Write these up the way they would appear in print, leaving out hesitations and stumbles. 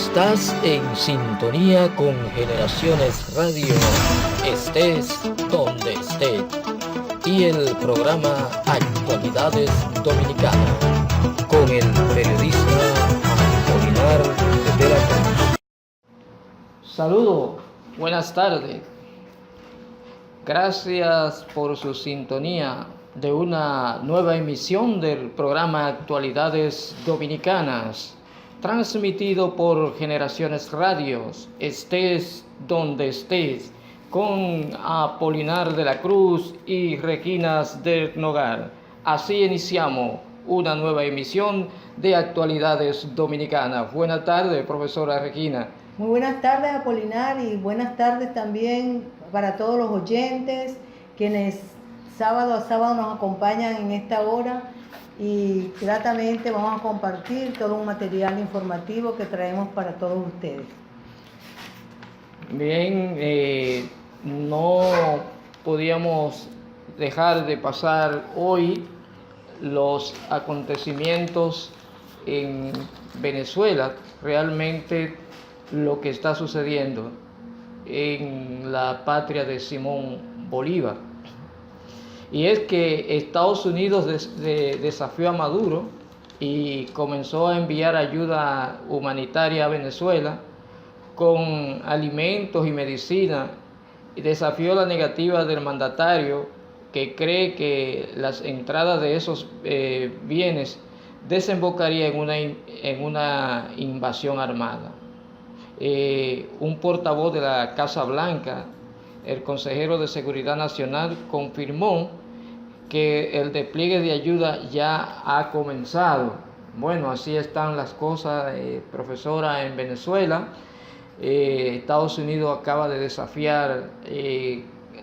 Estás en sintonía con Generaciones Radio, estés donde estés, y el programa Actualidades Dominicanas, con el periodista Apolinar de la Cruz. Saludos, buenas tardes. Gracias por su sintonía de una nueva emisión del programa Actualidades Dominicanas, transmitido por Generaciones Radios, estés donde estés, con Apolinar de la Cruz y Reginas del Nogal. Así iniciamos una nueva emisión de Actualidades Dominicanas. Buenas tardes, profesora Regina. Muy buenas tardes, Apolinar, y buenas tardes también para todos los oyentes, quienes sábado a sábado nos acompañan en esta hora, y gratamente vamos a compartir todo un material informativo que traemos para todos ustedes. Bien, no podíamos dejar de pasar hoy los acontecimientos en Venezuela, realmente lo que está sucediendo en la patria de Simón Bolívar. Y es que Estados Unidos desafió a Maduro y comenzó a enviar ayuda humanitaria a Venezuela con alimentos y medicina, y desafió la negativa del mandatario, que cree que las entradas de esos bienes desembocaría en una invasión armada. Un portavoz de la Casa Blanca, el consejero de Seguridad Nacional, confirmó que el despliegue de ayuda ya ha comenzado. Bueno, así están las cosas, profesora, en Venezuela. Estados Unidos acaba de desafiar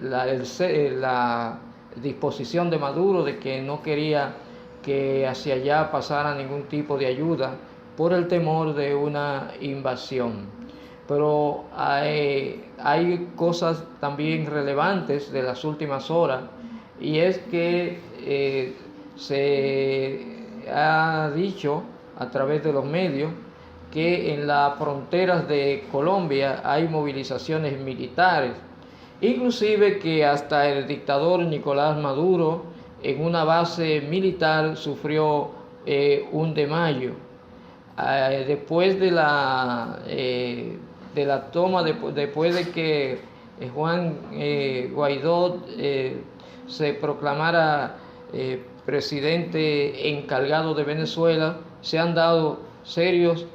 la disposición de Maduro de que no quería que hacia allá pasara ningún tipo de ayuda por el temor de una invasión. Pero hay cosas también relevantes de las últimas horas, y es que se ha dicho a través de los medios que en las fronteras de Colombia hay movilizaciones militares, inclusive que hasta el dictador Nicolás Maduro en una base militar sufrió un desmayo. Después de la toma, después de que Juan Guaidó se proclamara presidente encargado de Venezuela, se han dado serios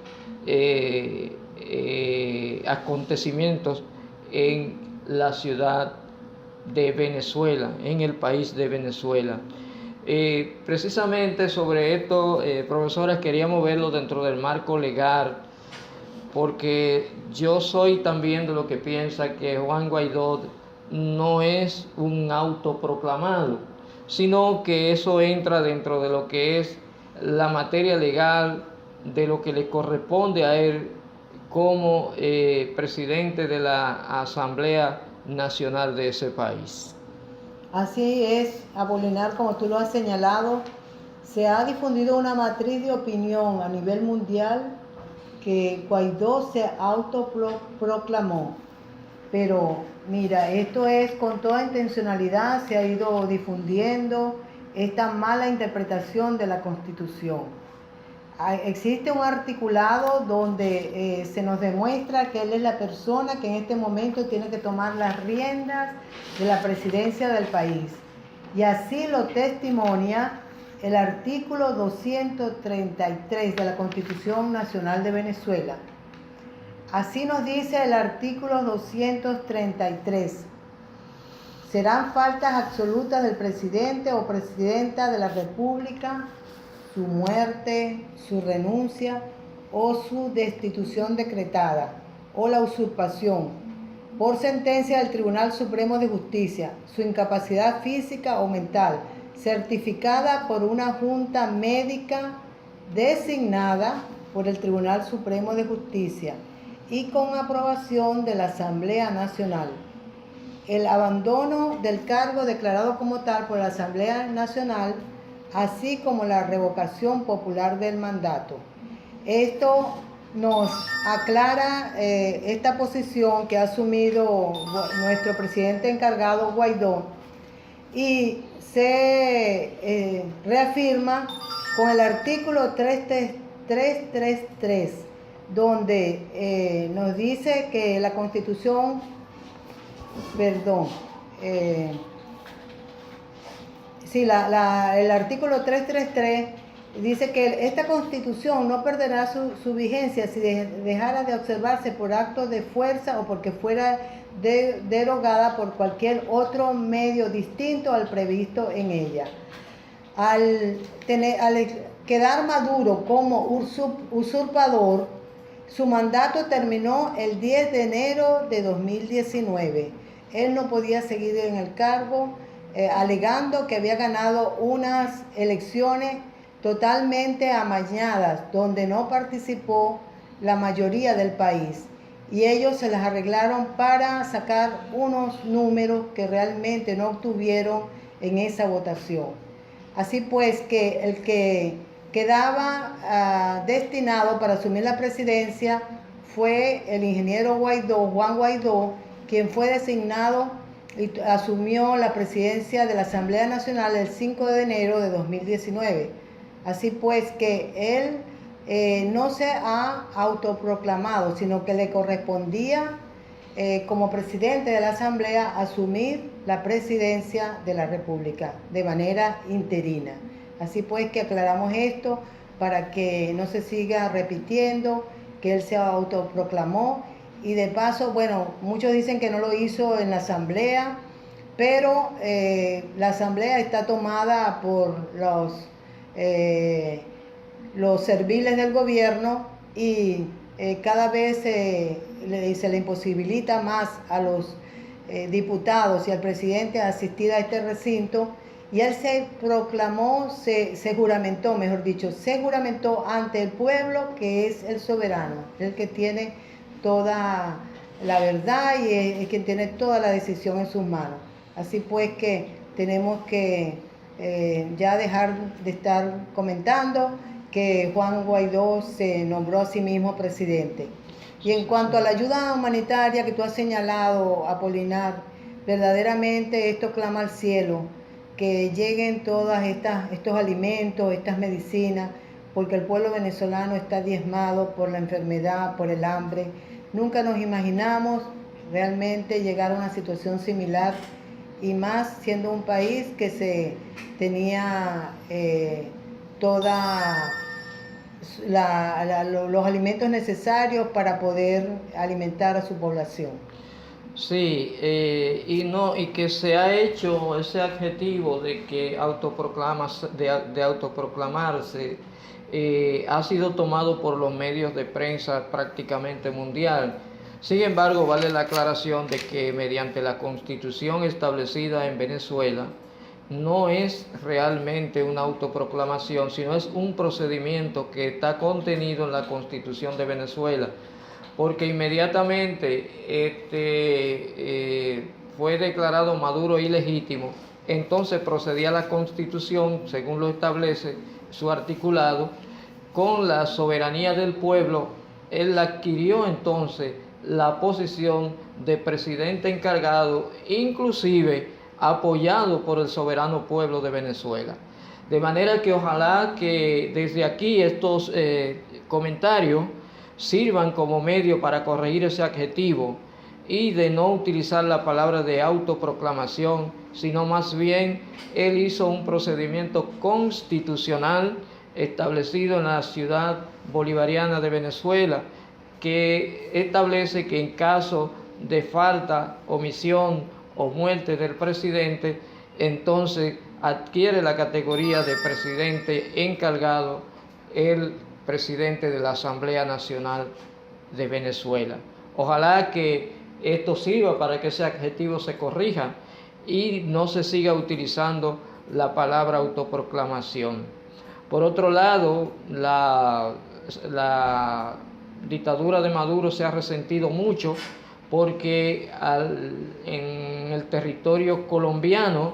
acontecimimientos en la ciudad de Venezuela, en el país de Venezuela. Precisamente sobre esto, profesores, queríamos verlo dentro del marco legal, porque yo soy también de lo que piensa que Juan Guaidó no es un autoproclamado, sino que eso entra dentro de lo que es la materia legal, de lo que le corresponde a él como presidente de la Asamblea Nacional de ese país. Así es, Apolinar, como tú lo has señalado, se ha difundido una matriz de opinión a nivel mundial que Guaidó se autoproclamó. Pero mira, esto es con toda intencionalidad, se ha ido difundiendo esta mala interpretación de la Constitución. Existe un articulado donde se nos demuestra que él es la persona que en este momento tiene que tomar las riendas de la presidencia del país. Y así lo testimonia el artículo 233 de la Constitución Nacional de Venezuela. Así nos dice el artículo 233. Serán faltas absolutas del presidente o presidenta de la República su muerte, su renuncia o su destitución decretada, o la usurpación, por sentencia del Tribunal Supremo de Justicia, su incapacidad física o mental, certificada por una junta médica designada por el Tribunal Supremo de Justicia y con aprobación de la Asamblea Nacional. El abandono del cargo declarado como tal por la Asamblea Nacional, así como la revocación popular del mandato. Esto nos aclara esta posición que ha asumido nuestro presidente encargado Guaidó y se reafirma con el artículo 333, donde nos dice que la Constitución, el artículo 333 dice que esta Constitución no perderá su vigencia si dejara de observarse por actos de fuerza o porque fuera derogada por cualquier otro medio distinto al previsto en ella. Al quedar Maduro como usurpador, su mandato terminó el 10 de enero de 2019. Él no podía seguir en el cargo, alegando que había ganado unas elecciones totalmente amañadas, donde no participó la mayoría del país. Y ellos se las arreglaron para sacar unos números que realmente no obtuvieron en esa votación. Así pues, que el que quedaba destinado para asumir la presidencia fue el ingeniero Guaidó, Juan Guaidó, quien fue designado y asumió la presidencia de la Asamblea Nacional el 5 de enero de 2019. Así pues que él no se ha autoproclamado, sino que le correspondía como presidente de la Asamblea asumir la presidencia de la República de manera interina. Así pues que aclaramos esto para que no se siga repitiendo que él se autoproclamó. Y de paso, bueno, muchos dicen que no lo hizo en la Asamblea, pero la Asamblea está tomada por los serviles del gobierno y cada vez se le imposibilita más a los diputados y al presidente a asistir a este recinto, y él se proclamó, se juramentó, mejor dicho, se juramentó ante el pueblo que es el soberano, el que tiene toda la verdad y es quien tiene toda la decisión en sus manos. Así pues que tenemos que ya dejar de estar comentando que Juan Guaidó se nombró a sí mismo presidente. Y en cuanto a la ayuda humanitaria que tú has señalado, Apolinar, verdaderamente esto clama al cielo, que lleguen todos estos alimentos, estas medicinas, porque el pueblo venezolano está diezmado por la enfermedad, por el hambre. Nunca nos imaginamos realmente llegar a una situación similar, y más siendo un país que se tenía los alimentos necesarios para poder alimentar a su población. Sí, y que se ha hecho ese adjetivo de que de autoproclamarse ha sido tomado por los medios de prensa prácticamente mundial. Sin embargo, vale la aclaración de que mediante la Constitución establecida en Venezuela no es realmente una autoproclamación, sino es un procedimiento que está contenido en la Constitución de Venezuela, porque inmediatamente fue declarado Maduro ilegítimo. Entonces procedía la Constitución, según lo establece su articulado, con la soberanía del pueblo. Él adquirió entonces la posición de presidente encargado, inclusive apoyado por el soberano pueblo de Venezuela. De manera que ojalá que desde aquí estos comentarios sirvan como medio para corregir ese adjetivo y de no utilizar la palabra de autoproclamación, sino más bien él hizo un procedimiento constitucional establecido en la ciudad bolivariana de Venezuela, que establece que en caso de falta, omisión o muerte del presidente, entonces adquiere la categoría de presidente encargado el presidente de la Asamblea Nacional de Venezuela. Ojalá que esto sirva para que ese adjetivo se corrija y no se siga utilizando la palabra autoproclamación. Por otro lado, la dictadura de Maduro se ha resentido mucho porque en el territorio colombiano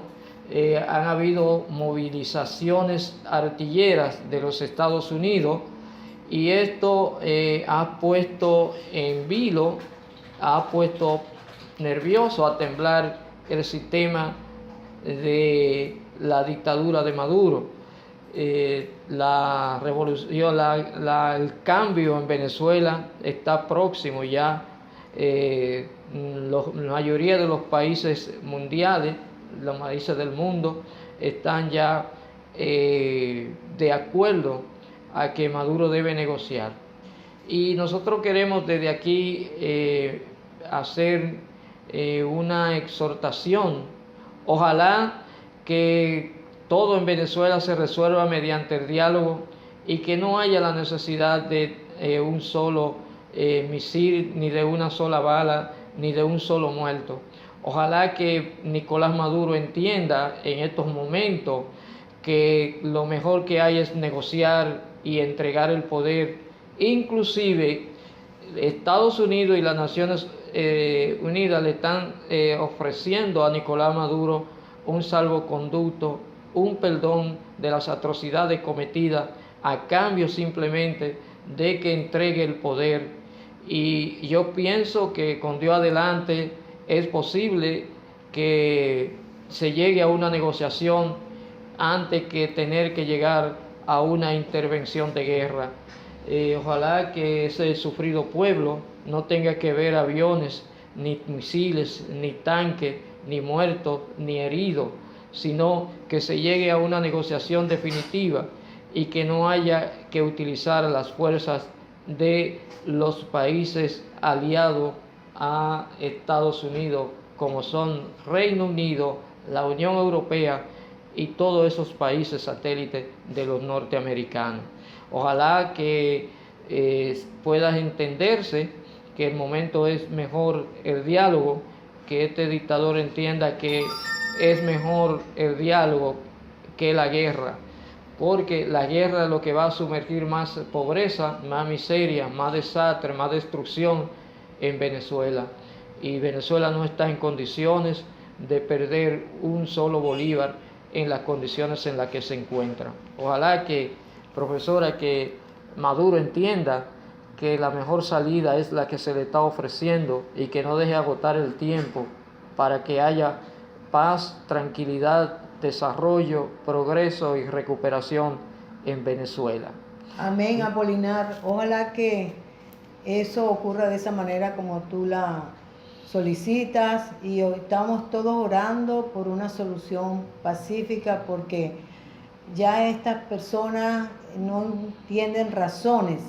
han habido movilizaciones artilleras de los Estados Unidos Y esto ha puesto en vilo, ha puesto nervioso, a temblar el sistema de la dictadura de Maduro. La revolución, el cambio en Venezuela está próximo ya. La mayoría de los países mundiales, los países del mundo, están ya de acuerdo a que Maduro debe negociar. Y nosotros queremos desde aquí hacer una exhortación. Ojalá que todo en Venezuela se resuelva mediante el diálogo y que no haya la necesidad de un solo misil, ni de una sola bala, ni de un solo muerto. Ojalá que Nicolás Maduro entienda en estos momentos que lo mejor que hay es negociar y entregar el poder. Inclusive Estados Unidos y las Naciones Unidas le están ofreciendo a Nicolás Maduro un salvoconducto, un perdón de las atrocidades cometidas, a cambio simplemente de que entregue el poder. Y yo pienso que con Dios adelante es posible que se llegue a una negociación antes que tener que llegar a una intervención de guerra. Ojalá que ese sufrido pueblo no tenga que ver aviones, ni misiles, ni tanques, ni muertos, ni heridos, sino que se llegue a una negociación definitiva y que no haya que utilizar las fuerzas de los países aliados a Estados Unidos, como son Reino Unido, la Unión Europea y todos esos países satélites de los norteamericanos. Ojalá que pueda entenderse que el momento es mejor el diálogo, que este dictador entienda que es mejor el diálogo que la guerra, porque la guerra es lo que va a sumergir más pobreza, más miseria, más desastre, más destrucción en Venezuela. Y Venezuela no está en condiciones de perder un solo bolívar en las condiciones en las que se encuentra. Ojalá que, profesora, que Maduro entienda que la mejor salida es la que se le está ofreciendo y que no deje agotar el tiempo para que haya paz, tranquilidad, desarrollo, progreso y recuperación en Venezuela. Amén, Apolinar. Ojalá que eso ocurra de esa manera como tú la solicitas, y hoy estamos todos orando por una solución pacífica, porque ya estas personas no entienden razones.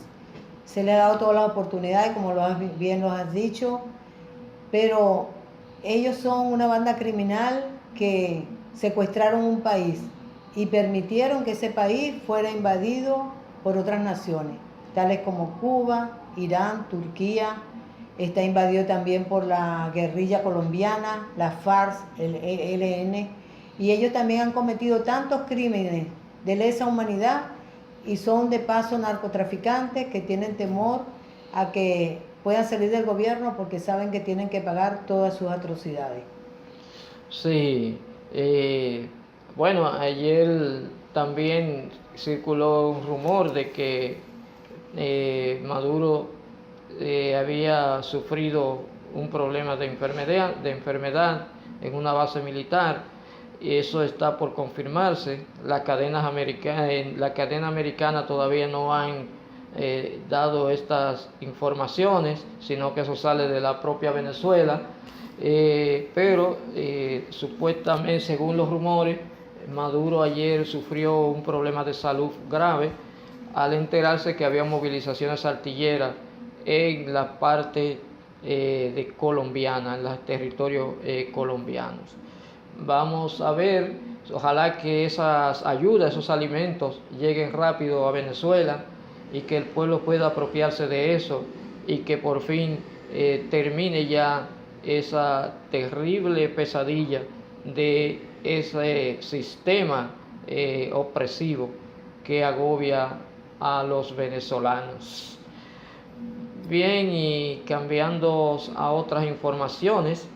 Se les ha dado todas las oportunidades, como bien lo has dicho, pero ellos son una banda criminal que secuestraron un país y permitieron que ese país fuera invadido por otras naciones, tales como Cuba, Irán, Turquía. Está invadido también por la guerrilla colombiana, la FARC, el ELN, y ellos también han cometido tantos crímenes de lesa humanidad y son de paso narcotraficantes que tienen temor a que puedan salir del gobierno porque saben que tienen que pagar todas sus atrocidades. Sí, bueno, ayer también circuló un rumor de que Maduro había sufrido un problema de enfermedad en una base militar, y eso está por confirmarse. La cadena americana todavía no han dado estas informaciones, sino que eso sale de la propia Venezuela, pero supuestamente, según los rumores, Maduro ayer sufrió un problema de salud grave al enterarse que había movilizaciones artilleras en la parte de colombiana, en los territorios colombianos. Vamos a ver, ojalá que esas ayudas, esos alimentos lleguen rápido a Venezuela y que el pueblo pueda apropiarse de eso y que por fin termine ya esa terrible pesadilla de ese sistema opresivo que agobia a los venezolanos. Bien, y cambiando a otras informaciones,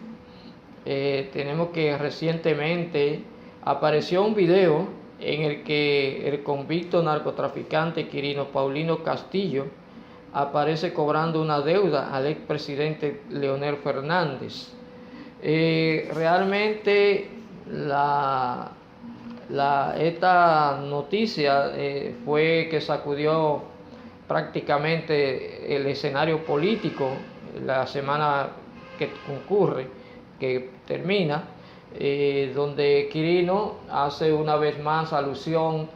tenemos que recientemente apareció un video en el que el convicto narcotraficante Quirino Paulino Castillo aparece cobrando una deuda al expresidente Leonel Fernández. Realmente esta noticia fue que sacudió prácticamente el escenario político la semana que concurre, que termina, donde Quirino hace una vez más alusión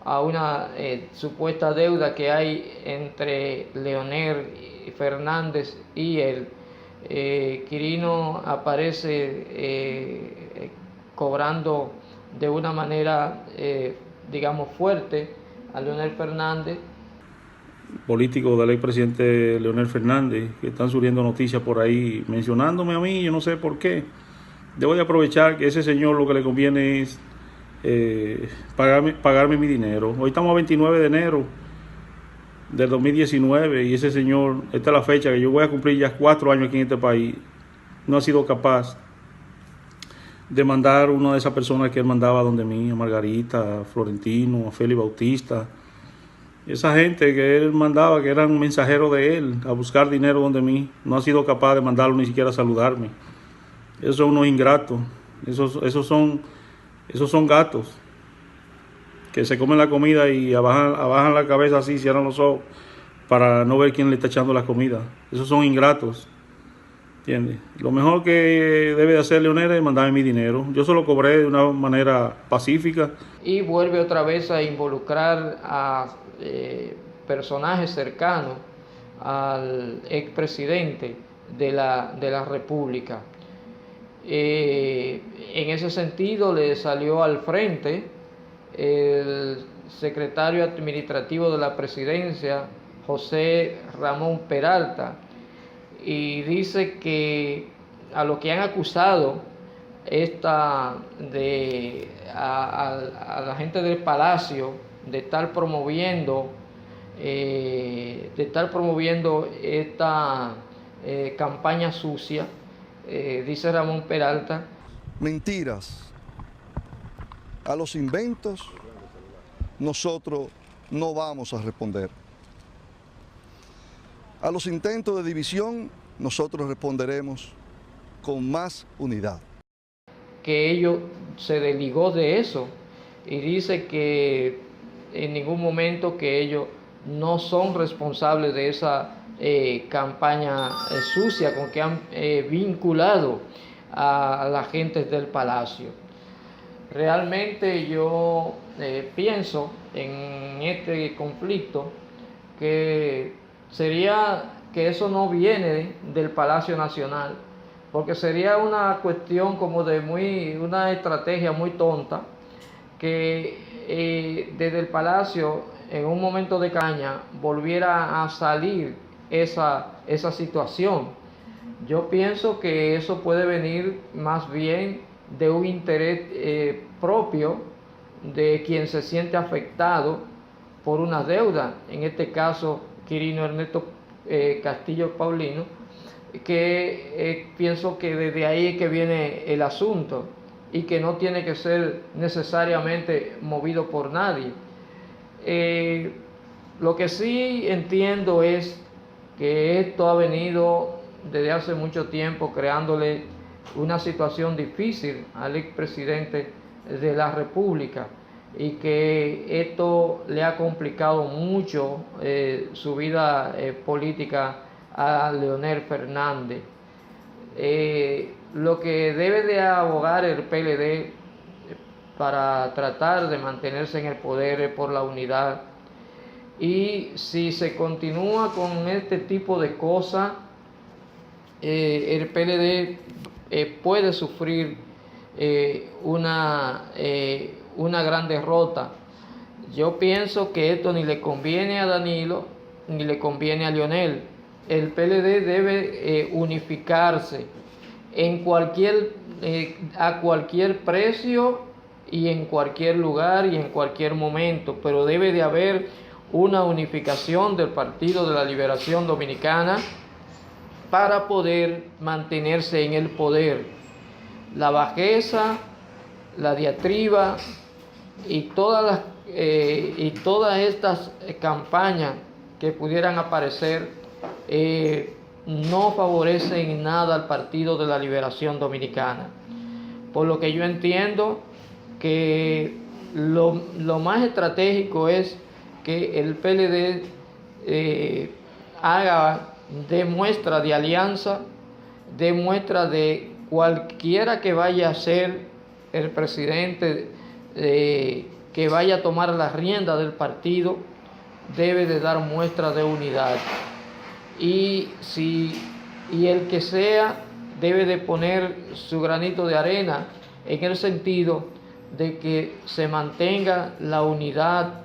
a una supuesta deuda que hay entre Leonel Fernández y él. Quirino aparece cobrando de una manera, digamos, fuerte a Leonel Fernández. Políticos del expresidente Leonel Fernández, que están surgiendo noticias por ahí mencionándome a mí, yo no sé por qué. Debo de aprovechar que ese señor lo que le conviene es pagarme mi dinero. Hoy estamos a 29 de enero del 2019 y ese señor, esta es la fecha que yo voy a cumplir ya 4 años aquí en este país, no ha sido capaz de mandar una de esas personas que él mandaba donde mí, a Margarita, a Florentino, a Félix Bautista, esa gente que él mandaba, que eran mensajeros de él, a buscar dinero donde mí, no ha sido capaz de mandarlo ni siquiera a saludarme. Esos son unos ingratos, esos son gatos que se comen la comida y abajan la cabeza así, cierran los ojos para no ver quién le está echando la comida. Esos son ingratos, ¿entiendes? Lo mejor que debe de hacer Leonel es mandarme mi dinero. Yo se lo cobré de una manera pacífica. Y vuelve otra vez a involucrar a personajes cercanos al expresidente de la República. En ese sentido le salió al frente el secretario administrativo de la presidencia, José Ramón Peralta, y dice que a lo que han acusado a la gente del Palacio de estar promoviendo esta campaña sucia, dice Ramón Peralta. Mentiras. A los inventos nosotros no vamos a responder. A los intentos de división nosotros responderemos con más unidad. Que ellos se desligó de eso y dice que en ningún momento que ellos no son responsables de esa campaña sucia con que han vinculado a la gente del Palacio. Realmente yo pienso en este conflicto que sería que eso no viene del Palacio Nacional, porque sería una cuestión como de una estrategia muy tonta que desde el Palacio en un momento de caña volviera a salir esa situación. Yo pienso que eso puede venir más bien de un interés propio de quien se siente afectado por una deuda, en este caso Quirino Ernesto Castillo Paulino, que pienso que desde ahí es que viene el asunto y que no tiene que ser necesariamente movido por nadie. Lo que sí entiendo es que esto ha venido desde hace mucho tiempo creándole una situación difícil al expresidente de la República y que esto le ha complicado mucho su vida política a Leonel Fernández. Lo que debe de abogar el PLD para tratar de mantenerse en el poder es por la unidad, y si se continúa con este tipo de cosas, el PLD puede sufrir una gran derrota. Yo pienso que esto ni le conviene a Danilo ni le conviene a Leonel. El PLD debe unificarse a cualquier precio y en cualquier lugar y en cualquier momento, pero debe de haber una unificación del Partido de la Liberación Dominicana para poder mantenerse en el poder. La bajeza, la diatriba y todas estas campañas que pudieran aparecer no favorecen en nada al Partido de la Liberación Dominicana. Por lo que yo entiendo que lo más estratégico es que el PLD dé muestra de alianza, dé muestra de cualquiera que vaya a ser el presidente, que vaya a tomar las riendas del partido, debe de dar muestra de unidad. Y el que sea debe de poner su granito de arena en el sentido de que se mantenga la unidad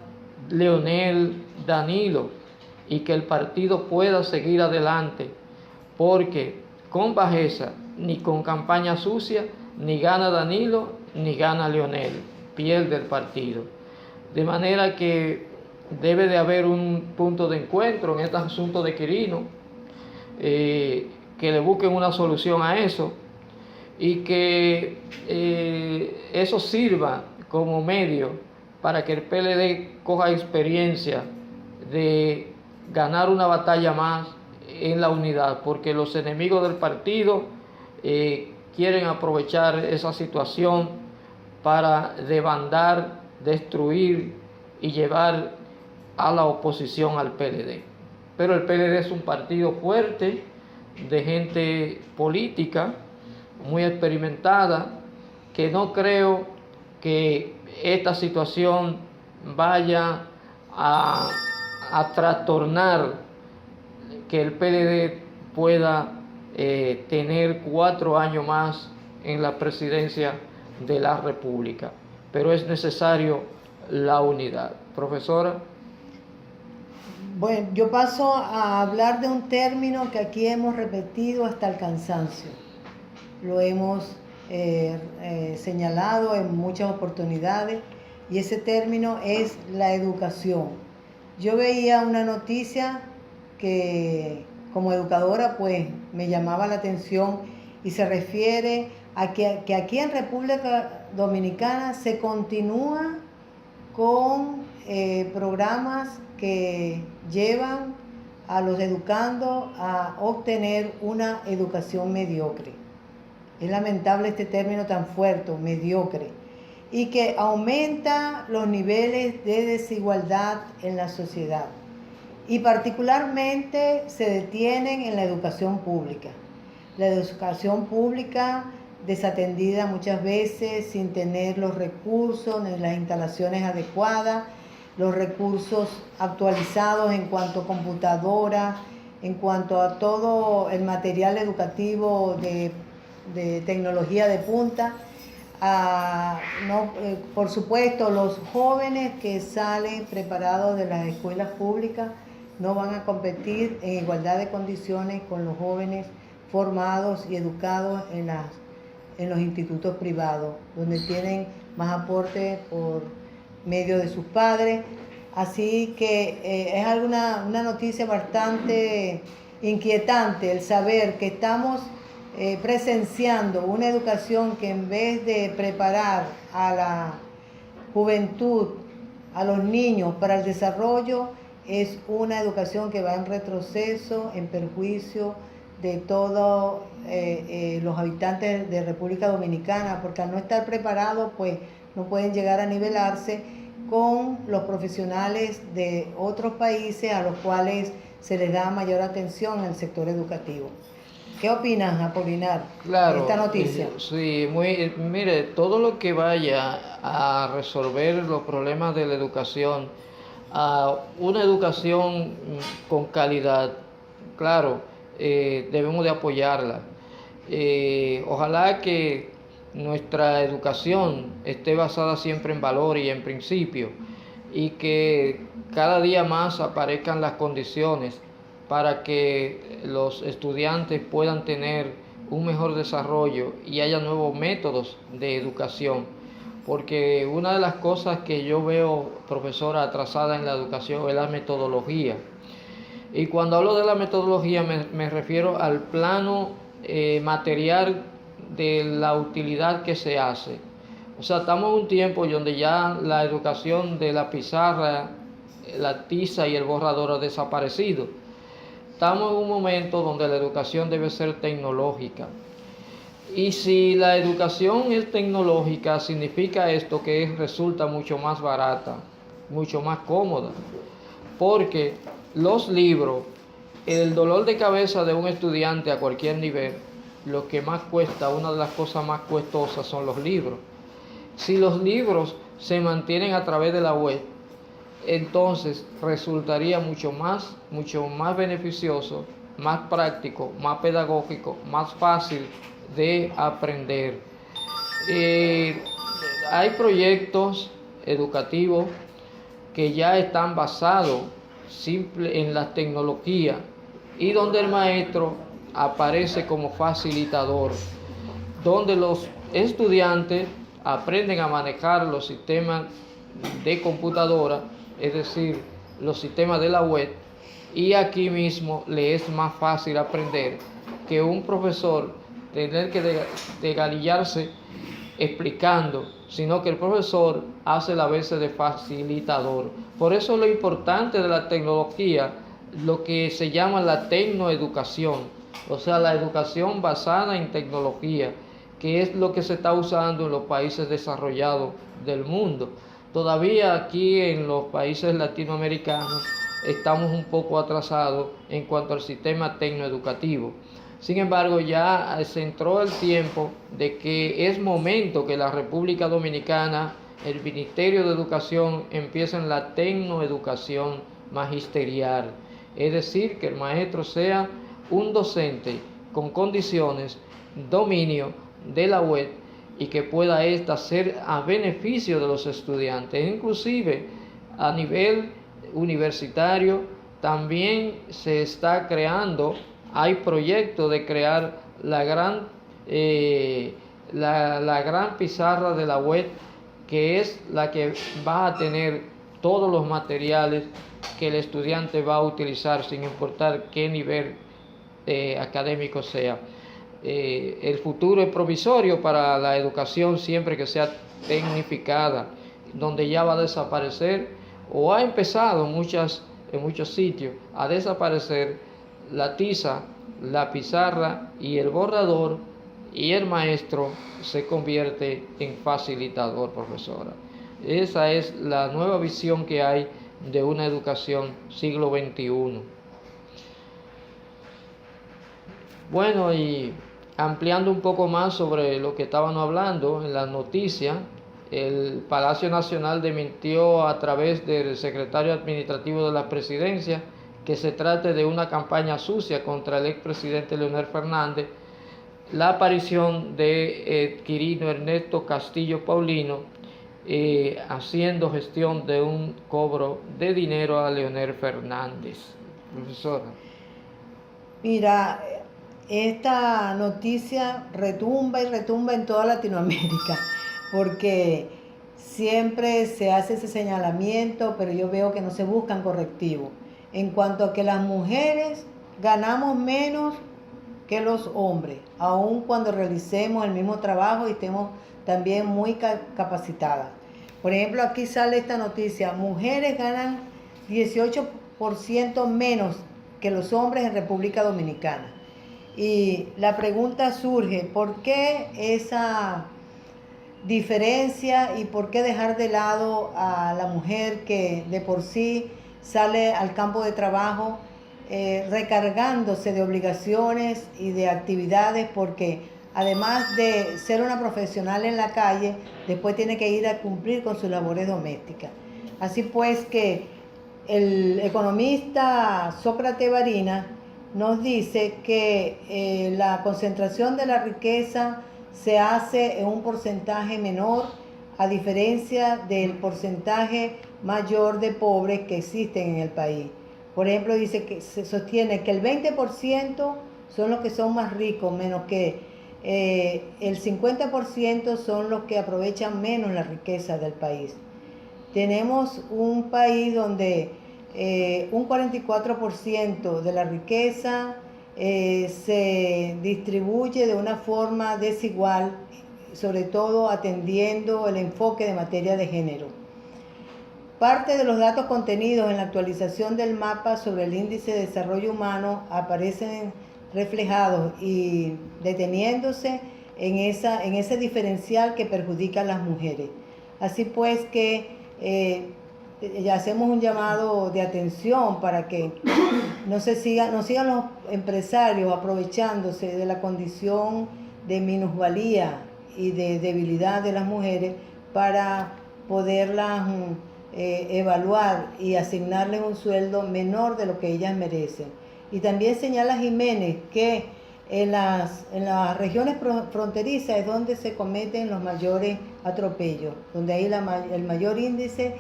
Leonel Danilo y que el partido pueda seguir adelante, porque con bajeza ni con campaña sucia ni gana Danilo ni gana Leonel, pierde el partido. De manera que debe de haber un punto de encuentro en este asunto de Quirino, que le busquen una solución a eso y que eso sirva como medio para que el PLD coja experiencia de ganar una batalla más en la unidad, porque los enemigos del partido quieren aprovechar esa situación para desbandar, destruir y llevar a la oposición al PLD. Pero el PLD es un partido fuerte, de gente política, muy experimentada, que no creo que esta situación vaya a trastornar que el PLD pueda tener 4 años más en la presidencia de la República. Pero es necesario la unidad. Profesora. Bueno, yo paso a hablar de un término que aquí hemos repetido hasta el cansancio. Lo hemos señalado en muchas oportunidades y ese término es la educación. Yo veía una noticia que como educadora pues me llamaba la atención y se refiere a que aquí en República Dominicana se continúa con programas que llevan a los educandos a obtener una educación mediocre. Es lamentable este término tan fuerte, mediocre, y que aumenta los niveles de desigualdad en la sociedad. Y particularmente se detienen en la educación pública. La educación pública desatendida muchas veces, sin tener los recursos ni las instalaciones adecuadas, los recursos actualizados en cuanto a computadora, en cuanto a todo el material educativo de tecnología de punta. Por supuesto, los jóvenes que salen preparados de las escuelas públicas no van a competir en igualdad de condiciones con los jóvenes formados y educados en los institutos privados, donde tienen más aporte por medio de sus padres. Así que es una noticia bastante inquietante el saber que estamos presenciando una educación que en vez de preparar a la juventud, a los niños para el desarrollo, es una educación que va en retroceso, en perjuicio de todos los habitantes de República Dominicana, porque al no estar preparados, pues no pueden llegar a nivelarse con los profesionales de otros países a los cuales se les da mayor atención en el sector educativo. ¿Qué opinas, Apolinar, de esta noticia? Sí, mire, todo lo que vaya a resolver los problemas de la educación, a una educación con calidad, claro, debemos de apoyarla. Ojalá que nuestra educación esté basada siempre en valor y en principio, y que cada día más aparezcan las condiciones para que los estudiantes puedan tener un mejor desarrollo y haya nuevos métodos de educación. Porque una de las cosas que yo veo, profesora, atrasada en la educación es la metodología. Y cuando hablo de la metodología me refiero al plano material de la utilidad que se hace. O sea, estamos en un tiempo donde ya la educación de la pizarra, la tiza y el borrador ha desaparecido. Estamos en un momento donde la educación debe ser tecnológica. Y si la educación es tecnológica, significa esto que resulta mucho más barata, mucho más cómoda. Porque los libros, el dolor de cabeza de un estudiante a cualquier nivel, lo que más cuesta, una de las cosas más costosas son los libros. Si los libros se mantienen a través de la web, entonces resultaría mucho más beneficioso, más práctico, más pedagógico, más fácil de aprender. Hay proyectos educativos que ya están basados en la tecnología y donde el maestro aparece como facilitador, donde los estudiantes aprenden a manejar los sistemas de computadora, es decir, los sistemas de la web, y aquí mismo le es más fácil aprender que un profesor tener que desgalillarse explicando, sino que el profesor hace la vez de facilitador. Por eso lo importante de la tecnología, lo que se llama la tecnoeducación, o sea, la educación basada en tecnología, que es lo que se está usando en los países desarrollados del mundo. Todavía aquí en los países latinoamericanos estamos un poco atrasados en cuanto al sistema tecnoeducativo. Sin embargo, ya se entró el tiempo de que es momento que la República Dominicana, el Ministerio de Educación, empiece en la tecnoeducación magisterial. Es decir, que el maestro sea un docente con condiciones, dominio de la web y que pueda ésta ser a beneficio de los estudiantes. Inclusive a nivel universitario también se está creando, hay proyectos de crear la gran pizarra de la web, que es la que va a tener todos los materiales que el estudiante va a utilizar sin importar qué nivel académico sea. El futuro es provisorio para la educación siempre que sea tecnificada, donde ya va a desaparecer o ha empezado en muchos sitios a desaparecer la tiza, la pizarra y el borrador, y el maestro se convierte en facilitador, profesora. Esa es la nueva visión que hay de una educación siglo XXI. Bueno, y ampliando un poco más sobre lo que estábamos hablando en la noticia, el Palacio Nacional desmintió a través del secretario administrativo de la presidencia que se trate de una campaña sucia contra el expresidente Leonel Fernández, la aparición de Quirino Ernesto Castillo Paulino haciendo gestión de un cobro de dinero a Leonel Fernández. Profesora. Mira, esta noticia retumba y retumba en toda Latinoamérica, porque siempre se hace ese señalamiento, pero yo veo que no se buscan correctivos. En cuanto a que las mujeres ganamos menos que los hombres, aun cuando realicemos el mismo trabajo y estemos también muy capacitadas. Por ejemplo, aquí sale esta noticia: mujeres ganan 18% menos que los hombres en República Dominicana. Y la pregunta surge: ¿por qué esa diferencia y por qué dejar de lado a la mujer que de por sí sale al campo de trabajo recargándose de obligaciones y de actividades, porque además de ser una profesional en la calle, después tiene que ir a cumplir con sus labores domésticas? Así pues que el economista Sócrates Varina nos dice que la concentración de la riqueza se hace en un porcentaje menor, a diferencia del porcentaje mayor de pobres que existen en el país. Por ejemplo, dice que se sostiene que el 20% son los que son más ricos, menos que el 50% son los que aprovechan menos la riqueza del país. Tenemos un país donde un 44% de la riqueza se distribuye de una forma desigual sobre todo atendiendo el enfoque de materia de género. Parte de los datos contenidos en la actualización del mapa sobre el índice de desarrollo humano aparecen reflejados y deteniéndose en ese diferencial que perjudica a las mujeres. Así pues que ya hacemos un llamado de atención para que no sigan los empresarios aprovechándose de la condición de minusvalía y de debilidad de las mujeres para poderlas evaluar y asignarles un sueldo menor de lo que ellas merecen. Y también señala Jiménez que en las regiones fronterizas es donde se cometen los mayores atropellos, donde hay el mayor índice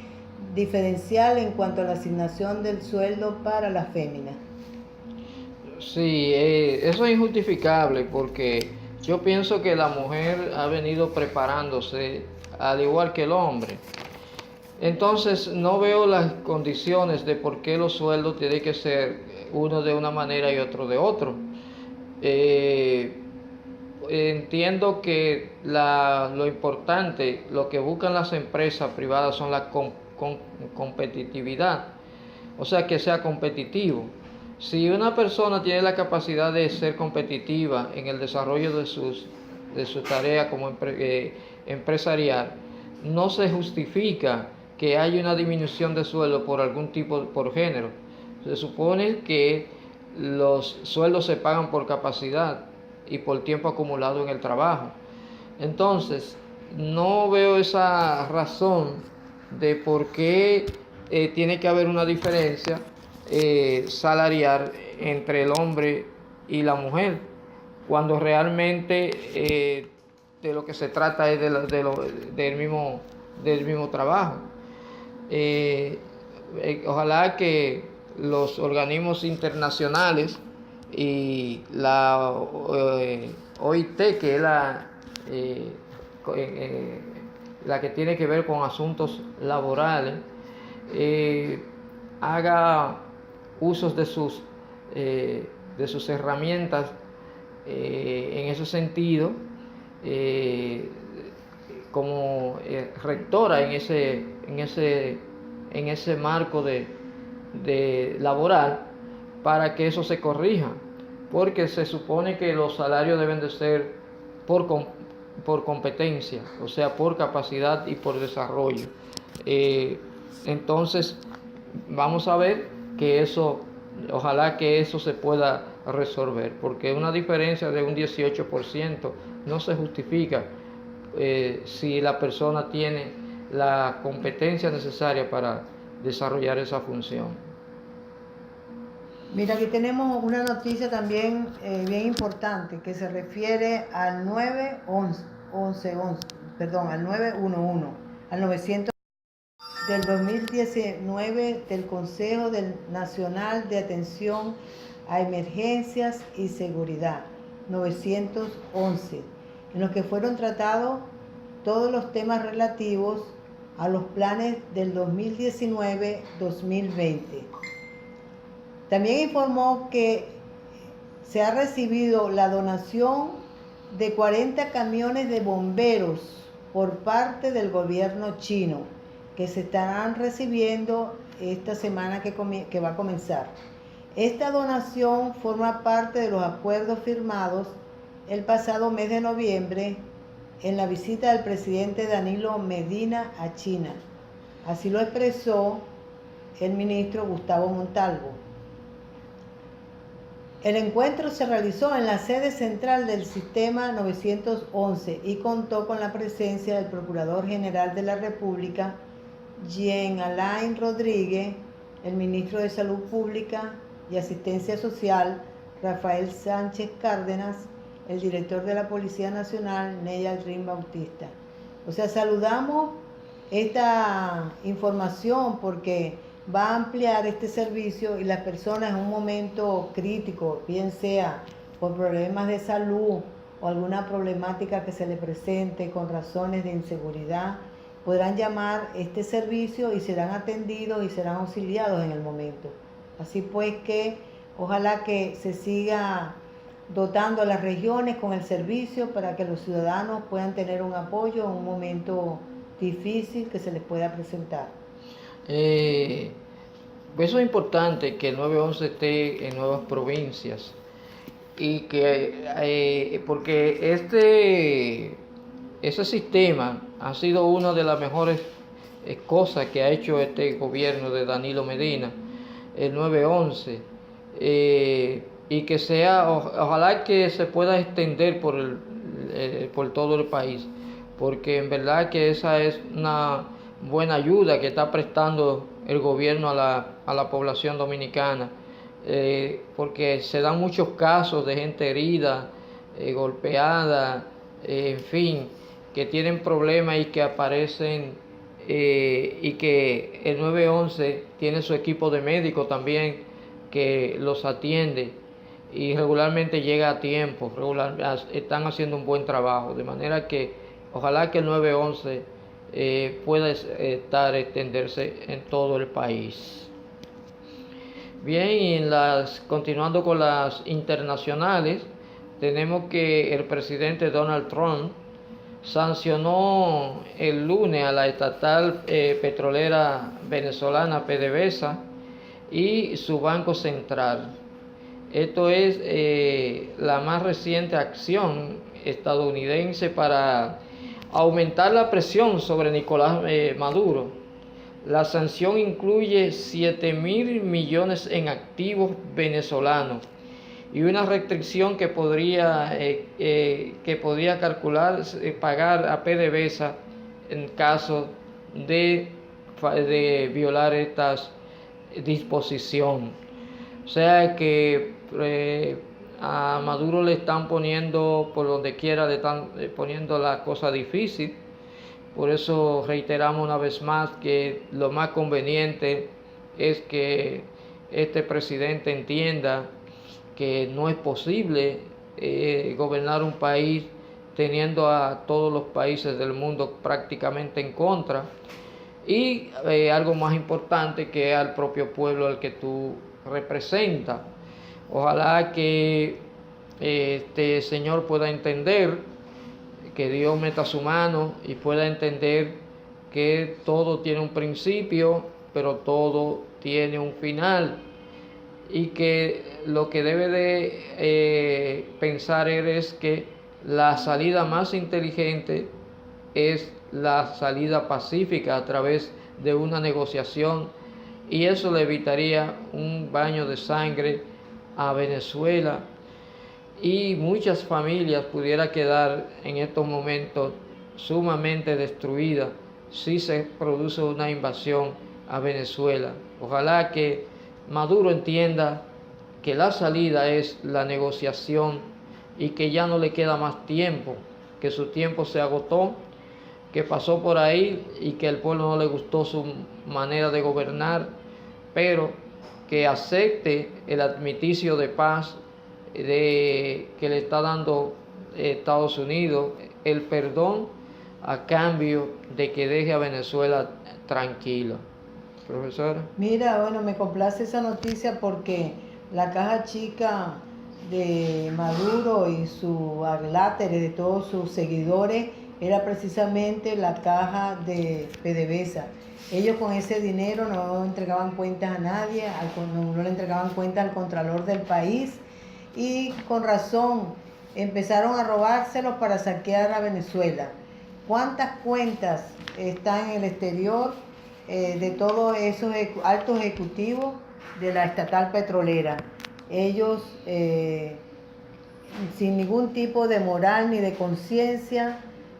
diferencial en cuanto a la asignación del sueldo para las féminas. Sí, eso es injustificable porque yo pienso que la mujer ha venido preparándose al igual que el hombre. Entonces no veo las condiciones de por qué los sueldos tienen que ser uno de una manera y otro de otro. Entiendo que lo importante, lo que buscan las empresas privadas son la competitividad, o sea, que sea competitivo. Si una persona tiene la capacidad de ser competitiva en el desarrollo de su tarea como empresarial, no se justifica que haya una disminución de sueldo por algún tipo, por género. Se supone que los sueldos se pagan por capacidad y por tiempo acumulado en el trabajo. Entonces, no veo esa razón de por qué tiene que haber una diferencia salarial entre el hombre y la mujer, cuando realmente de lo que se trata es del mismo trabajo. Ojalá que los organismos internacionales y la OIT, que es la que tiene que ver con asuntos laborales, haga usos de sus herramientas en ese sentido, como rectora en ese marco de laboral, para que eso se corrija, porque se supone que los salarios deben de ser por competencia, o sea, por capacidad y por desarrollo. Entonces, vamos a ver que ojalá que eso se pueda resolver, porque una diferencia de un 18% no se justifica si la persona tiene la competencia necesaria para desarrollar esa función. Mira, aquí tenemos una noticia también bien importante que se refiere al 911, al 911, al 900 del 2019 del Consejo Nacional de Atención a Emergencias y Seguridad, 911, en los que fueron tratados todos los temas relativos a los planes del 2019-2020. También informó que se ha recibido la donación de 40 camiones de bomberos por parte del gobierno chino, que se estarán recibiendo esta semana que va a comenzar. Esta donación forma parte de los acuerdos firmados el pasado mes de noviembre en la visita del presidente Danilo Medina a China. Así lo expresó el ministro Gustavo Montalvo. El encuentro se realizó en la sede central del Sistema 911 y contó con la presencia del Procurador General de la República, Jean Alain Rodríguez, el Ministro de Salud Pública y Asistencia Social, Rafael Sánchez Cárdenas, el Director de la Policía Nacional, Ney Aldrin Bautista. O sea, saludamos esta información porque va a ampliar este servicio y las personas en un momento crítico, bien sea por problemas de salud o alguna problemática que se le presente con razones de inseguridad, podrán llamar este servicio y serán atendidos y serán auxiliados en el momento. Así pues que ojalá que se siga dotando a las regiones con el servicio para que los ciudadanos puedan tener un apoyo en un momento difícil que se les pueda presentar. Eso es importante que el 911 esté en nuevas provincias y que porque ese sistema ha sido una de las mejores cosas que ha hecho este gobierno de Danilo Medina, el 911, y que ojalá que se pueda extender por todo el país, porque en verdad que esa es una buena ayuda que está prestando el gobierno a la población dominicana, porque se dan muchos casos de gente herida, golpeada, en fin, que tienen problemas y que aparecen, y que el 911 tiene su equipo de médicos también que los atiende y regularmente llega a tiempo, están haciendo un buen trabajo, de manera que ojalá que el 911 pueda extenderse en todo el país. Bien, y continuando con las internacionales, tenemos que el presidente Donald Trump sancionó el lunes a la estatal petrolera venezolana PDVSA y su Banco Central. Esto es la más reciente acción estadounidense para aumentar la presión sobre Nicolás Maduro. La sanción incluye 7.000 millones en activos venezolanos y una restricción que podría calcular pagar a PDVSA en caso de violar estas disposiciones. O sea que a Maduro le están poniendo, por donde quiera, le están poniendo la cosa difícil. Por eso reiteramos una vez más que lo más conveniente es que este presidente entienda que no es posible gobernar un país teniendo a todos los países del mundo prácticamente en contra, y algo más importante, que al propio pueblo al que tú representas. Ojalá que este señor pueda entender, que Dios meta su mano y pueda entender que todo tiene un principio, pero todo tiene un final, y que lo que debe de pensar él es que la salida más inteligente es la salida pacífica a través de una negociación, y eso le evitaría un baño de sangre a Venezuela, y muchas familias pudiera quedar en estos momentos sumamente destruidas si se produce una invasión a Venezuela. Ojalá que Maduro entienda que la salida es la negociación y que ya no le queda más tiempo, que su tiempo se agotó, que pasó por ahí y que al pueblo no le gustó su manera de gobernar, pero que acepte el armisticio de paz que le está dando Estados Unidos, el perdón a cambio de que deje a Venezuela tranquila. Profesora. Mira, bueno, me complace esa noticia porque la caja chica de Maduro y su adláteres, de todos sus seguidores, era precisamente la caja de PDVSA. Ellos con ese dinero no entregaban cuentas a nadie, no le entregaban cuentas al contralor del país, y con razón empezaron a robárselos para saquear a Venezuela. ¿Cuántas cuentas están en el exterior de todos esos altos ejecutivos de la estatal petrolera? Ellos, sin ningún tipo de moral ni de conciencia,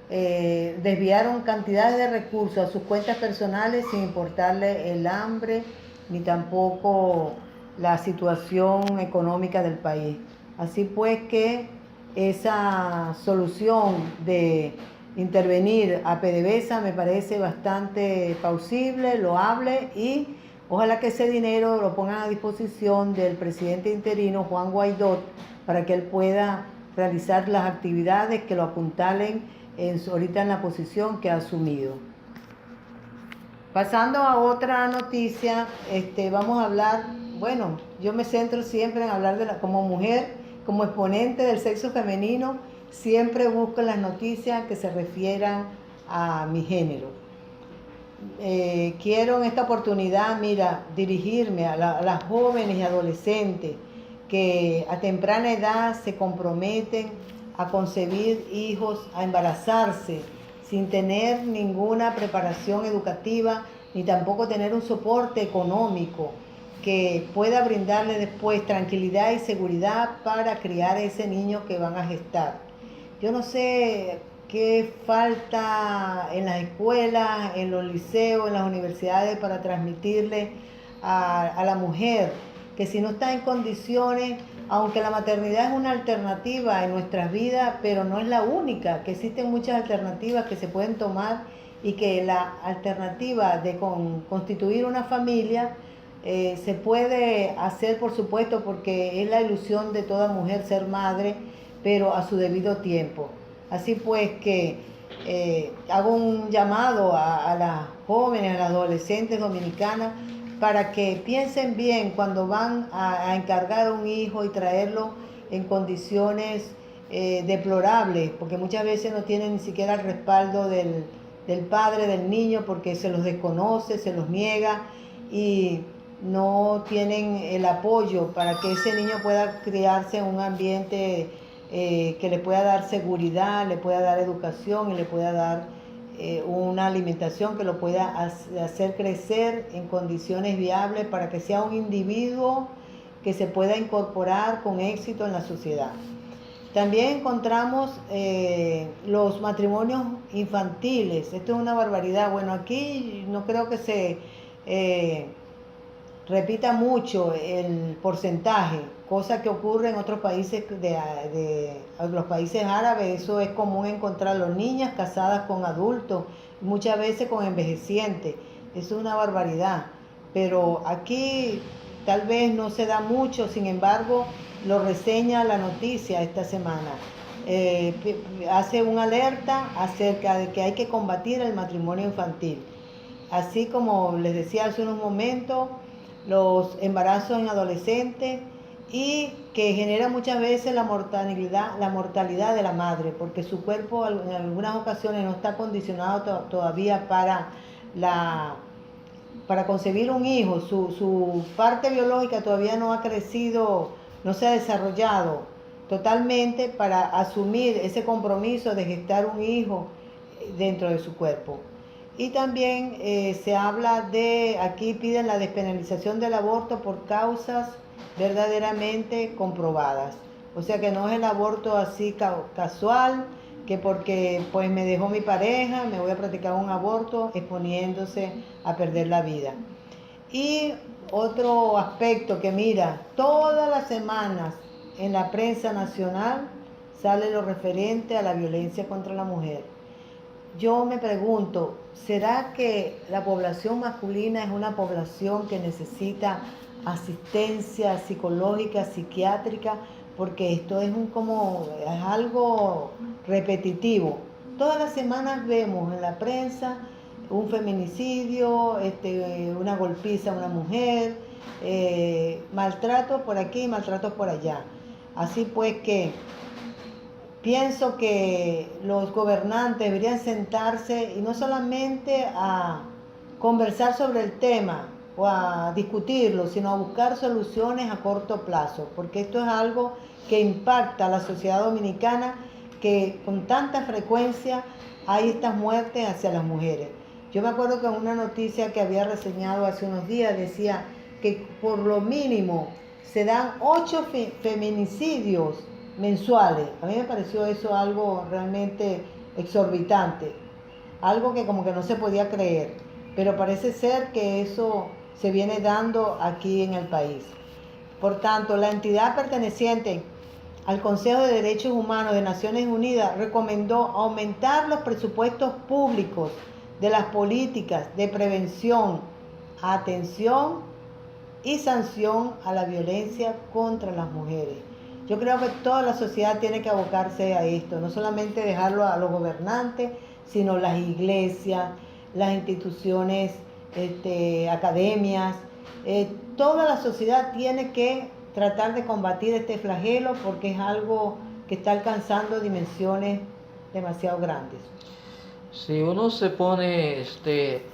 desviaron cantidades de recursos a sus cuentas personales sin importarle el hambre ni tampoco la situación económica del país. Así pues que esa solución de intervenir a PDVSA me parece bastante plausible, loable, y ojalá que ese dinero lo pongan a disposición del presidente interino Juan Guaidó para que él pueda realizar las actividades que lo apuntalen ahorita en la posición que ha asumido. Pasando a otra noticia, vamos a hablar, bueno, yo me centro siempre en hablar como mujer como exponente del sexo femenino, siempre busco las noticias que se refieran a mi género. Quiero en esta oportunidad, mira, dirigirme a las jóvenes y adolescentes que a temprana edad se comprometen a concebir hijos, a embarazarse, sin tener ninguna preparación educativa, ni tampoco tener un soporte económico que pueda brindarle después tranquilidad y seguridad para criar a ese niño que van a gestar. Yo no sé qué falta en las escuelas, en los liceos, en las universidades para transmitirle a la mujer que si no está en condiciones, aunque la maternidad es una alternativa en nuestras vidas, pero no es la única, que existen muchas alternativas que se pueden tomar y que la alternativa de constituir una familia se puede hacer, por supuesto, porque es la ilusión de toda mujer ser madre, pero a su debido tiempo. Así pues que hago un llamado a las jóvenes, a las adolescentes dominicanas, para que piensen bien cuando van a encargar un hijo y traerlo en condiciones deplorables, porque muchas veces no tienen ni siquiera el respaldo del padre del niño, porque se los desconoce, se los niega y no tienen el apoyo para que ese niño pueda criarse en un ambiente que le pueda dar seguridad, le pueda dar educación y le pueda dar una alimentación que lo pueda hacer crecer en condiciones viables para que sea un individuo que se pueda incorporar con éxito en la sociedad. También encontramos los matrimonios infantiles. Esto es una barbaridad. Bueno, aquí no creo que se repita mucho el porcentaje, cosa que ocurre en otros países de los países árabes. Eso es común encontrarlo, niñas casadas con adultos, muchas veces con envejecientes. Eso es una barbaridad, pero aquí tal vez no se da mucho, sin embargo lo reseña la noticia esta semana. Hace una alerta acerca de que hay que combatir el matrimonio infantil, así como les decía hace unos momentos, los embarazos en adolescentes, y que genera muchas veces la mortalidad de la madre, porque su cuerpo en algunas ocasiones no está condicionado todavía para concebir un hijo. Su parte biológica todavía no ha crecido, no se ha desarrollado totalmente para asumir ese compromiso de gestar un hijo dentro de su cuerpo. Y también se habla aquí piden la despenalización del aborto por causas verdaderamente comprobadas. O sea que no es el aborto así casual, que porque pues me dejó mi pareja, me voy a practicar un aborto exponiéndose a perder la vida. Y otro aspecto que mira, todas las semanas en la prensa nacional sale lo referente a la violencia contra la mujer. Yo me pregunto, ¿será que la población masculina es una población que necesita asistencia psicológica, psiquiátrica? Porque esto es algo repetitivo. Todas las semanas vemos en la prensa un feminicidio, una golpiza a una mujer, maltratos por aquí, maltratos por allá. Así pues que pienso que los gobernantes deberían sentarse y no solamente a conversar sobre el tema o a discutirlo, sino a buscar soluciones a corto plazo, porque esto es algo que impacta a la sociedad dominicana, que con tanta frecuencia hay estas muertes hacia las mujeres. Yo me acuerdo que en una noticia que había reseñado hace unos días decía que por lo mínimo se dan 8 feminicidios mensuales. A mí me pareció eso algo realmente exorbitante, algo que como que no se podía creer, pero parece ser que eso se viene dando aquí en el país. Por tanto, la entidad perteneciente al Consejo de Derechos Humanos de Naciones Unidas recomendó aumentar los presupuestos públicos de las políticas de prevención, atención y sanción a la violencia contra las mujeres. Yo creo que toda la sociedad tiene que abocarse a esto, no solamente dejarlo a los gobernantes, sino las iglesias, las instituciones, academias, toda la sociedad tiene que tratar de combatir este flagelo porque es algo que está alcanzando dimensiones demasiado grandes. Si uno se pone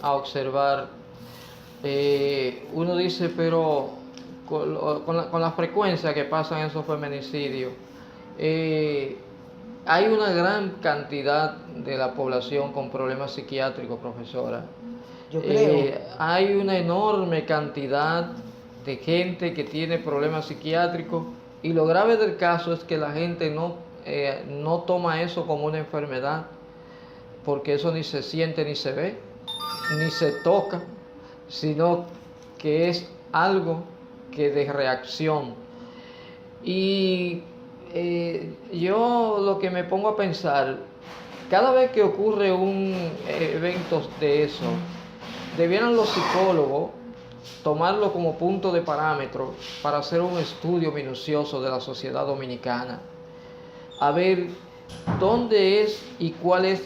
a observar, uno dice, pero con la frecuencia que pasan esos feminicidios, hay una gran cantidad de la población con problemas psiquiátricos, profesora. Yo creo. Hay una enorme cantidad de gente que tiene problemas psiquiátricos y lo grave del caso es que la gente no toma eso como una enfermedad, porque eso ni se siente ni se ve, ni se toca, sino que es algo que de reacción. Y yo lo que me pongo a pensar, cada vez que ocurre un evento de eso, debieran los psicólogos tomarlo como punto de parámetro para hacer un estudio minucioso de la sociedad dominicana, a ver dónde es y cuál es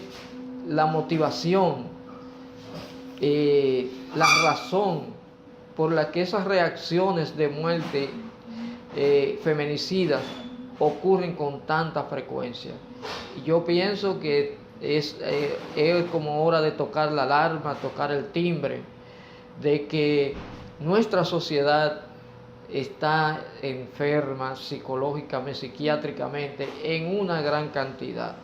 la motivación, la razón por la que esas reacciones de muerte feminicidas ocurren con tanta frecuencia. Yo pienso que es como hora de tocar la alarma, tocar el timbre, de que nuestra sociedad está enferma psicológicamente, psiquiátricamente, en una gran cantidad.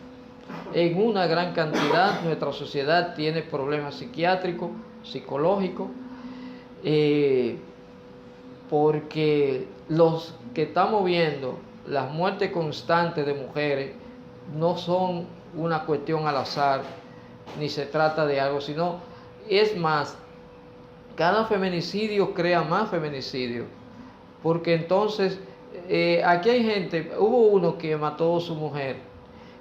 En una gran cantidad nuestra sociedad tiene problemas psiquiátricos, psicológicos, porque los que estamos viendo, las muertes constantes de mujeres, no son una cuestión al azar, ni se trata de algo, sino, es más, cada feminicidio crea más feminicidio, porque entonces, aquí hay gente, hubo uno que mató a su mujer,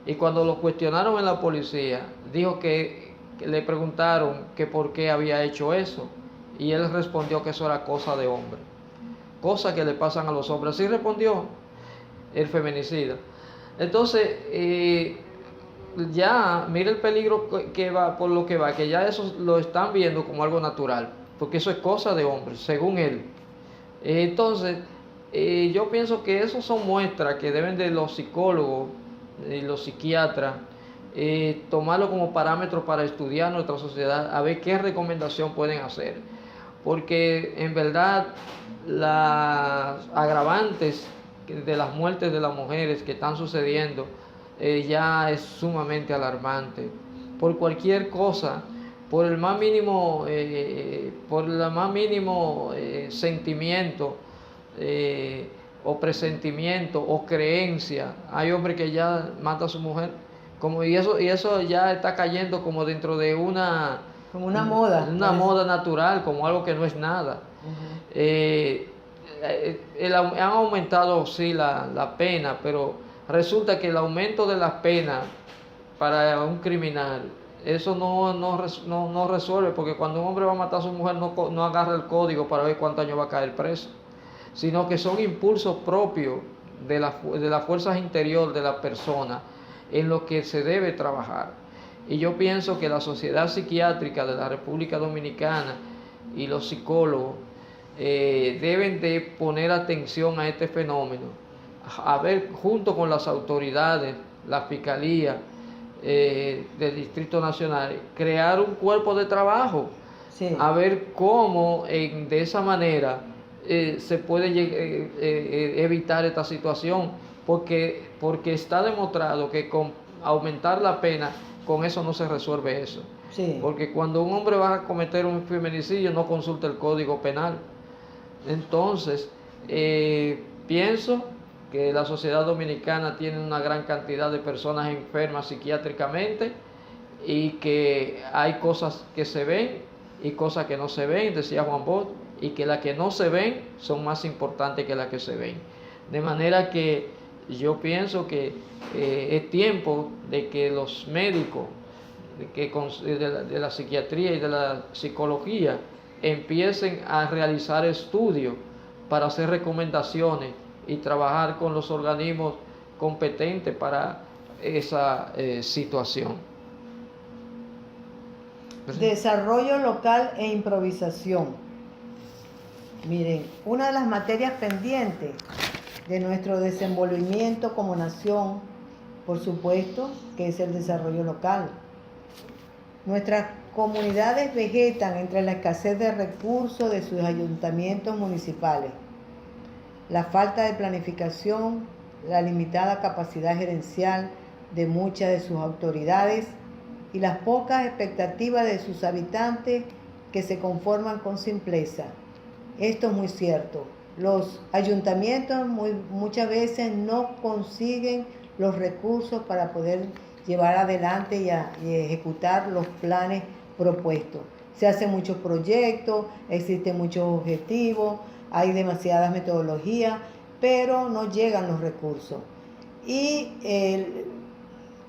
y cuando lo cuestionaron en la policía, dijo que le preguntaron que por qué había hecho eso, y él respondió que eso era cosa de hombre, cosas que le pasan a los hombres. Así respondió el feminicida. Entonces, ya, mira el peligro que va, por lo que va, que ya eso lo están viendo como algo natural, porque eso es cosa de hombres, según él. Entonces, yo pienso que eso son muestras que deben de los psicólogos y los psiquiatras tomarlo como parámetro para estudiar nuestra sociedad, a ver qué recomendación pueden hacer, porque en verdad las agravantes de las muertes de las mujeres que están sucediendo ya es sumamente alarmante. Por cualquier cosa, por el más mínimo sentimiento o presentimiento o creencia, hay hombres que ya matan a su mujer, y eso ya está cayendo como dentro de como una moda, moda natural, como algo que no es nada. Han aumentado sí la pena, pero resulta que el aumento de las penas para un criminal, eso no resuelve, porque cuando un hombre va a matar a su mujer no agarra el código para ver cuántos años va a caer preso, sino que son impulsos propios de las fuerzas interiores de la persona en lo que se debe trabajar. Y yo pienso que la Sociedad Psiquiátrica de la República Dominicana y los psicólogos deben de poner atención a este fenómeno, a ver, junto con las autoridades, la Fiscalía del Distrito Nacional, crear un cuerpo de trabajo, sí, a ver cómo de esa manera se puede evitar esta situación, porque está demostrado que con aumentar la pena, con eso no se resuelve eso. sí. Porque cuando un hombre va a cometer un feminicidio no consulta el Código Penal. Entonces, pienso que la sociedad dominicana tiene una gran cantidad de personas enfermas psiquiátricamente y que hay cosas que se ven y cosas que no se ven, decía Juan Bosch, y que las que no se ven son más importantes que las que se ven. De manera que yo pienso que es tiempo de que los médicos de la psiquiatría y de la psicología empiecen a realizar estudios para hacer recomendaciones y trabajar con los organismos competentes para esa situación. Desarrollo local e improvisación. Miren, una de las materias pendientes de nuestro desenvolvimiento como nación, por supuesto, que es el desarrollo local. Nuestras comunidades vegetan entre la escasez de recursos de sus ayuntamientos municipales, la falta de planificación, la limitada capacidad gerencial de muchas de sus autoridades y las pocas expectativas de sus habitantes que se conforman con simpleza. Esto es muy cierto. Los ayuntamientos muchas veces no consiguen los recursos para poder llevar adelante y ejecutar los planes propuestos. Se hacen muchos proyectos, existen muchos objetivos, hay demasiadas metodologías, pero no llegan los recursos. Y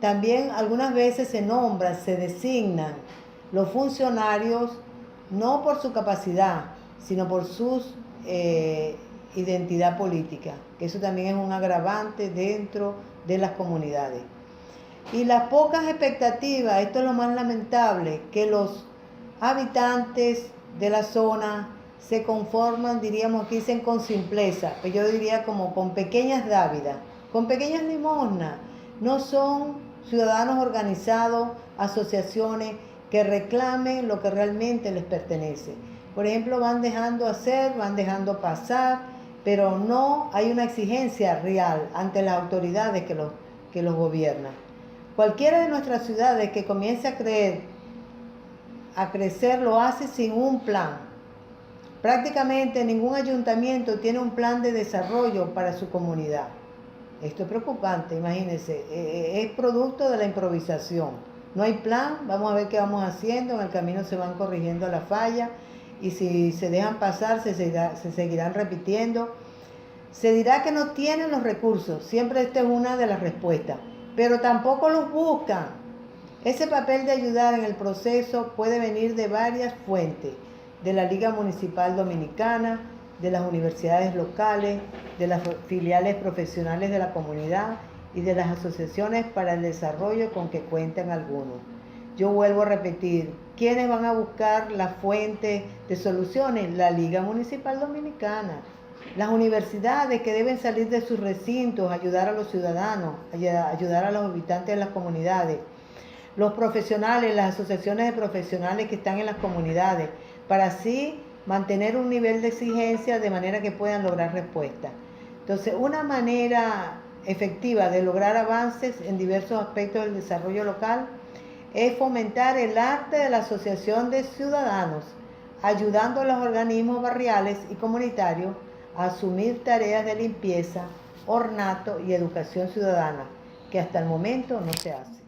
también algunas veces se nombran, se designan los funcionarios no por su capacidad, sino por su identidad política, que eso también es un agravante dentro de las comunidades. Y las pocas expectativas, esto es lo más lamentable, que los habitantes de la zona se conforman, diríamos aquí dicen con simpleza, pero yo diría como con pequeñas dávidas, con pequeñas limosnas. No son ciudadanos organizados, asociaciones que reclamen lo que realmente les pertenece. Por ejemplo, van dejando hacer, van dejando pasar, pero no hay una exigencia real ante las autoridades que los gobiernan. Cualquiera de nuestras ciudades que comience a crecer lo hace sin un plan. Prácticamente ningún ayuntamiento tiene un plan de desarrollo para su comunidad. Esto es preocupante, imagínense, es producto de la improvisación. No hay plan, vamos a ver qué vamos haciendo, en el camino se van corrigiendo las fallas y si se dejan pasar se seguirán repitiendo. Se dirá que no tienen los recursos, siempre esta es una de las respuestas, pero tampoco los buscan. Ese papel de ayudar en el proceso puede venir de varias fuentes, de la Liga Municipal Dominicana, de las universidades locales, de las filiales profesionales de la comunidad y de las asociaciones para el desarrollo con que cuentan algunos. Yo vuelvo a repetir, ¿quiénes van a buscar la fuente de soluciones? La Liga Municipal Dominicana, las universidades que deben salir de sus recintos, ayudar a los ciudadanos, ayudar a los habitantes de las comunidades, los profesionales, las asociaciones de profesionales que están en las comunidades, para así mantener un nivel de exigencia de manera que puedan lograr respuestas. Entonces, una manera efectiva de lograr avances en diversos aspectos del desarrollo local es fomentar el arte de la asociación de ciudadanos, ayudando a los organismos barriales y comunitarios a asumir tareas de limpieza, ornato y educación ciudadana, que hasta el momento no se hace.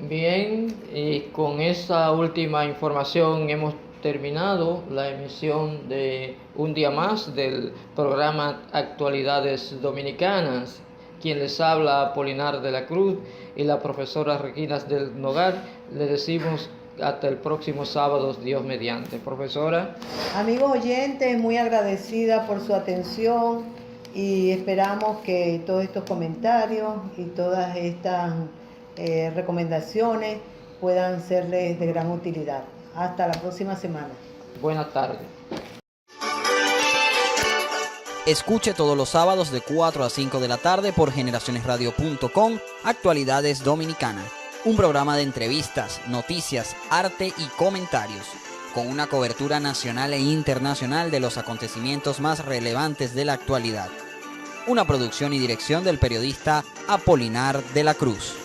Bien, y con esa última información hemos terminado la emisión de un día más del programa Actualidades Dominicanas. Quien les habla, Apolinar de la Cruz, y la profesora Regina del Nogar. Le decimos hasta el próximo sábado, Dios mediante. Profesora. Amigos oyentes, muy agradecida por su atención y esperamos que todos estos comentarios y todas estas recomendaciones puedan serles de gran utilidad. Hasta la próxima semana. Buenas tardes. Escuche todos los sábados de 4 a 5 de la tarde por generacionesradio.com Actualidades Dominicanas, un programa de entrevistas, noticias, arte y comentarios, con una cobertura nacional e internacional de los acontecimientos más relevantes de la actualidad. Una producción y dirección del periodista Apolinar de la Cruz.